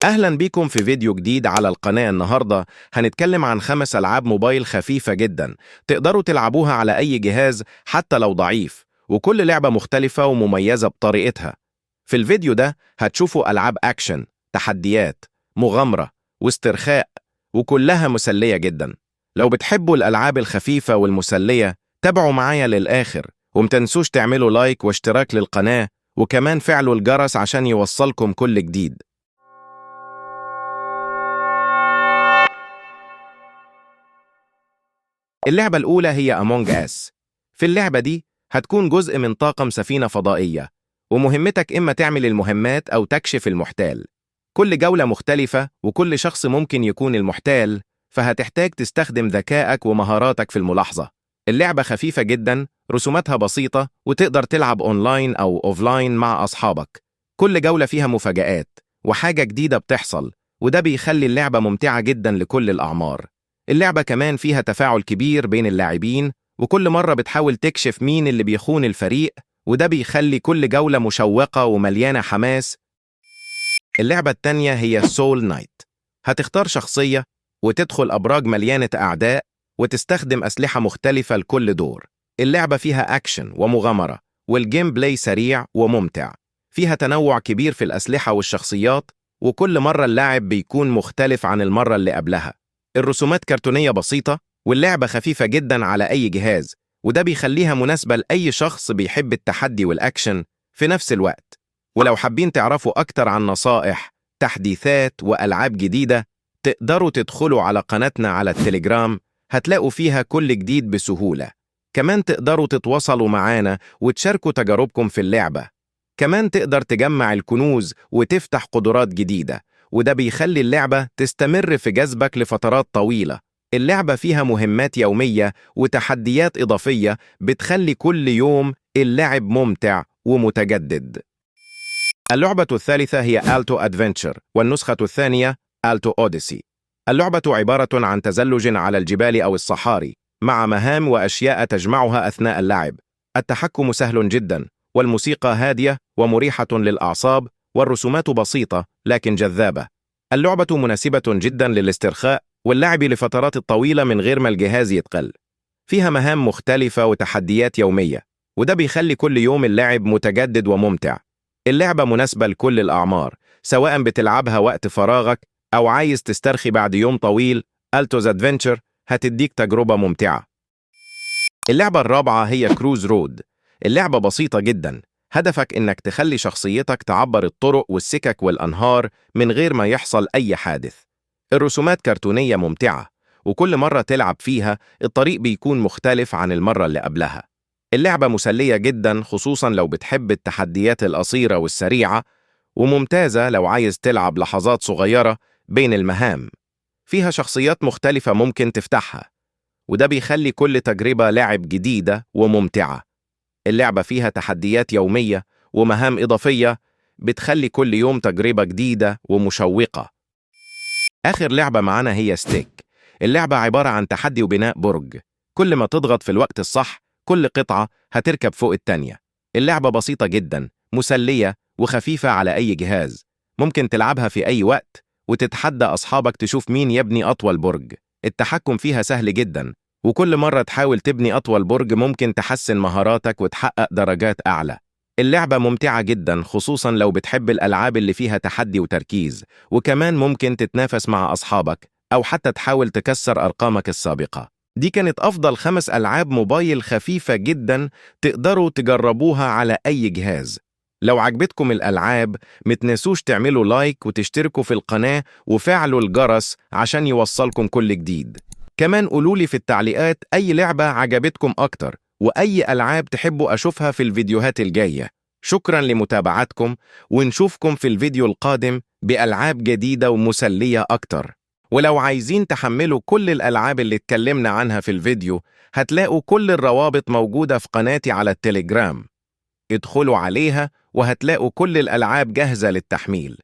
أهلا بيكم في فيديو جديد على القناة. النهاردة هنتكلم عن 5 ألعاب موبايل خفيفة جدا تقدروا تلعبوها على أي جهاز حتى لو ضعيف، وكل لعبة مختلفة ومميزة بطريقتها. في الفيديو ده هتشوفوا ألعاب أكشن، تحديات، مغامرة واسترخاء، وكلها مسلية جدا. لو بتحبوا الألعاب الخفيفة والمسلية تابعوا معايا للآخر، ومتنسوش تعملوا لايك واشتراك للقناة، وكمان فعلوا الجرس عشان يوصلكم كل جديد. اللعبة الأولى هي Among Us. في اللعبة دي هتكون جزء من طاقم سفينة فضائية، ومهمتك إما تعمل المهمات أو تكشف المحتال. كل جولة مختلفة وكل شخص ممكن يكون المحتال، فهتحتاج تستخدم ذكائك ومهاراتك في الملاحظة. اللعبة خفيفة جدا، رسوماتها بسيطة، وتقدر تلعب أونلاين أو أوفلاين مع أصحابك. كل جولة فيها مفاجآت وحاجة جديدة بتحصل، وده بيخلي اللعبة ممتعة جدا لكل الأعمار. اللعبة كمان فيها تفاعل كبير بين اللاعبين، وكل مرة بتحاول تكشف مين اللي بيخون الفريق، وده بيخلي كل جولة مشوقة ومليانة حماس. اللعبة التانية هي سول نايت. هتختار شخصية وتدخل أبراج مليانة أعداء، وتستخدم أسلحة مختلفة لكل دور. اللعبة فيها أكشن ومغامرة، والجيم بلاي سريع وممتع. فيها تنوع كبير في الأسلحة والشخصيات، وكل مرة اللاعب بيكون مختلف عن المرة اللي قبلها. الرسومات كرتونية بسيطة، واللعبة خفيفة جدا على أي جهاز، وده بيخليها مناسبة لأي شخص بيحب التحدي والأكشن في نفس الوقت. ولو حابين تعرفوا أكتر عن نصائح، تحديثات وألعاب جديدة، تقدروا تدخلوا على قناتنا على التليجرام، هتلاقوا فيها كل جديد بسهولة. كمان تقدروا تتواصلوا معانا وتشاركوا تجاربكم في اللعبة. كمان تقدر تجمع الكنوز وتفتح قدرات جديدة، وده بيخلي اللعبة تستمر في جذبك لفترات طويلة. اللعبة فيها مهمات يومية وتحديات إضافية بتخلي كل يوم اللعب ممتع ومتجدد. اللعبة الثالثة هي آلتو أدفنتشر، والنسخة الثانية آلتو أوديسي. اللعبة عبارة عن تزلج على الجبال أو الصحاري، مع مهام وأشياء تجمعها أثناء اللعب. التحكم سهل جدا، والموسيقى هادية ومريحة للأعصاب، والرسومات بسيطة لكن جذابة. اللعبة مناسبة جدا للاسترخاء واللعب لفترات طويلة من غير ما الجهاز يتقل. فيها مهام مختلفة وتحديات يومية، وده بيخلي كل يوم اللعب متجدد وممتع. اللعبة مناسبة لكل الأعمار، سواء بتلعبها وقت فراغك أو عايز تسترخي بعد يوم طويل. ألتوز أدفنتشر هتديك تجربة ممتعة. اللعبة الرابعة هي كروز رود. اللعبة بسيطة جدا، هدفك إنك تخلي شخصيتك تعبر الطرق والسكك والأنهار من غير ما يحصل أي حادث. الرسومات كرتونية ممتعة، وكل مرة تلعب فيها الطريق بيكون مختلف عن المرة اللي قبلها. اللعبة مسلية جدا، خصوصا لو بتحب التحديات القصيرة والسريعة، وممتازة لو عايز تلعب لحظات صغيرة بين المهام. فيها شخصيات مختلفة ممكن تفتحها، وده بيخلي كل تجربة لعب جديدة وممتعة. اللعبة فيها تحديات يومية ومهام إضافية بتخلي كل يوم تجربة جديدة ومشوقة. آخر لعبة معانا هي ستيك. اللعبة عبارة عن تحدي وبناء برج. كل ما تضغط في الوقت الصح كل قطعة هتركب فوق التانية. اللعبة بسيطة جدا، مسلية وخفيفة على أي جهاز. ممكن تلعبها في أي وقت وتتحدى أصحابك تشوف مين يبني أطول برج. التحكم فيها سهل جدا، وكل مرة تحاول تبني أطول برج ممكن تحسن مهاراتك وتحقق درجات أعلى. اللعبة ممتعة جدا، خصوصا لو بتحب الألعاب اللي فيها تحدي وتركيز، وكمان ممكن تتنافس مع أصحابك أو حتى تحاول تكسر أرقامك السابقة. دي كانت أفضل 5 ألعاب موبايل خفيفة جدا تقدروا تجربوها على أي جهاز. لو عجبتكم الألعاب متنسوش تعملوا لايك وتشتركوا في القناة وفعلوا الجرس عشان يوصلكم كل جديد. كمان قولولي في التعليقات أي لعبة عجبتكم أكتر، وأي ألعاب تحبوا أشوفها في الفيديوهات الجاية. شكرا لمتابعتكم، ونشوفكم في الفيديو القادم بألعاب جديدة ومسلية أكتر. ولو عايزين تحملوا كل الألعاب اللي اتكلمنا عنها في الفيديو، هتلاقوا كل الروابط موجودة في قناتي على التليجرام. ادخلوا عليها وهتلاقوا كل الألعاب جاهزة للتحميل.